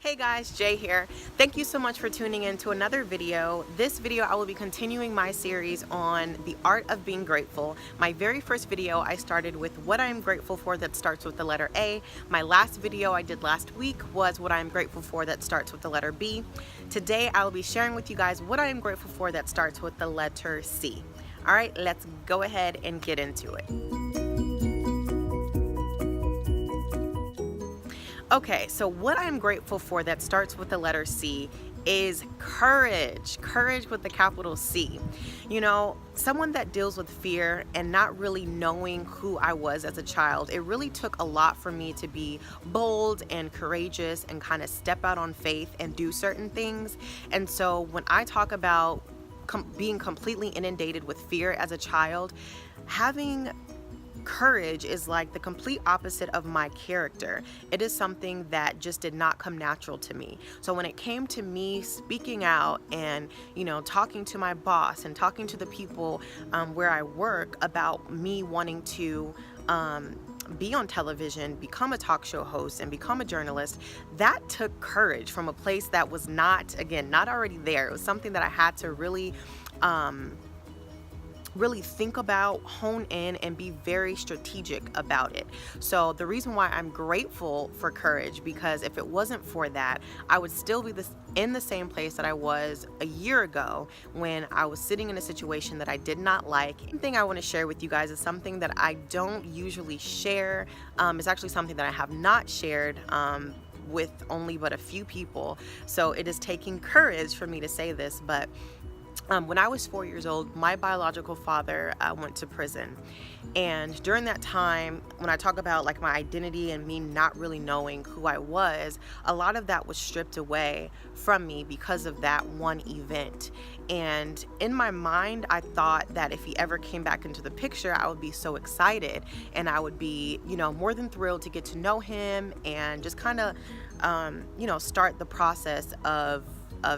Hey guys, Jay here. Thank you so much for tuning in to another video. This video I will be continuing my series on the art of being grateful. My very first video I started with what I am grateful for that starts with the letter A. My last video I did last week was what I am grateful for that starts with the letter B. Today I will be sharing with you guys what I am grateful for that starts with the letter C. All right, let's go ahead and get into it. Okay, so what I'm grateful for that starts with the letter C is courage. Courage with the capital C. You know, someone that deals with fear and not really knowing who I was as a child, it really took a lot for me to be bold and courageous and kind of step out on faith and do certain things. And so when I talk about being completely inundated with fear as a child, having courage is like the complete opposite of my character. It is something that just did not come natural to me. So when it came to me speaking out and, you know, talking to my boss and talking to the people where I work about me wanting to be on television, become a talk show host, and become a journalist, that took courage from a place that was not, again, not already there. It was something that I had to really think about, hone in, and be very strategic about it. So the reason why I'm grateful for courage, because if it wasn't for that, I would still be in the same place that I was a year ago when I was sitting in a situation that I did not like. One thing I want to share with you guys is something that I don't usually share. It's actually something that I have not shared with only but a few people. So it is taking courage for me to say this, but when I was 4 years old, my biological father went to prison. And during that time, when I talk about like my identity and me not really knowing who I was, a lot of that was stripped away from me because of that one event. And in my mind, I thought that if he ever came back into the picture, I would be so excited and I would be, you know, more than thrilled to get to know him and just kind of, start the process of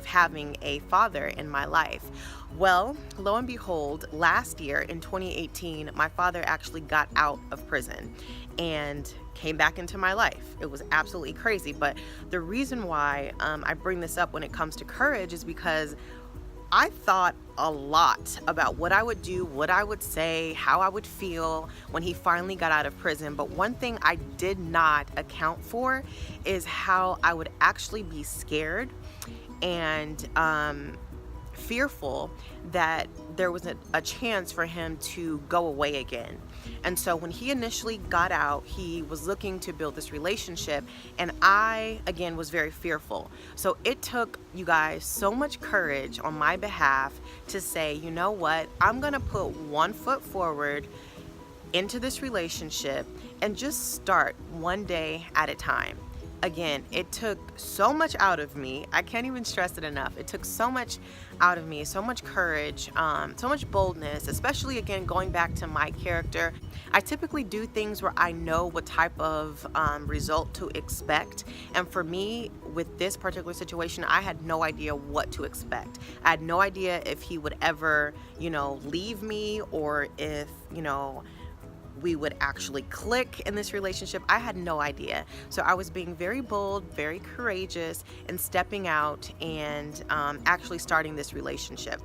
having a father in my life. Well, lo and behold, last year in 2018, my father actually got out of prison and came back into my life. It was absolutely crazy. But the reason why I bring this up when it comes to courage is because I thought a lot about what I would do, what I would say, how I would feel when he finally got out of prison. But one thing I did not account for is how I would actually be scared and fearful that there was a chance for him to go away again. And so when he initially got out, he was looking to build this relationship, and I again was very fearful. So it took, you guys, so much courage on my behalf to say, you know what, I'm gonna put one foot forward into this relationship and just start one day at a time. Again, it took so much out of me. I can't even stress it enough. It took so much out of me, so much courage, so much boldness, especially again, going back to my character. I typically do things where I know what type of result to expect. And for me, with this particular situation, I had no idea what to expect. I had no idea if he would ever, leave me or if, we would actually click in this relationship. I had no idea. So I was being very bold, very courageous, and stepping out and actually starting this relationship.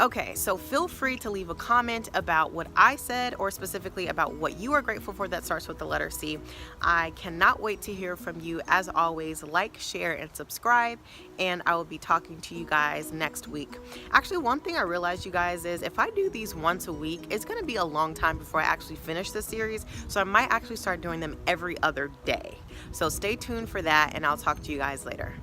Okay, so feel free to leave a comment about what I said or specifically about what you are grateful for that starts with the letter C. I cannot wait to hear from you. As always, like, share, and subscribe, and I will be talking to you guys next week. Actually, one thing I realized, you guys, is if I do these once a week, it's going to be a long time before I actually finish the series, so I might actually start doing them every other day. So stay tuned for that, and I'll talk to you guys later.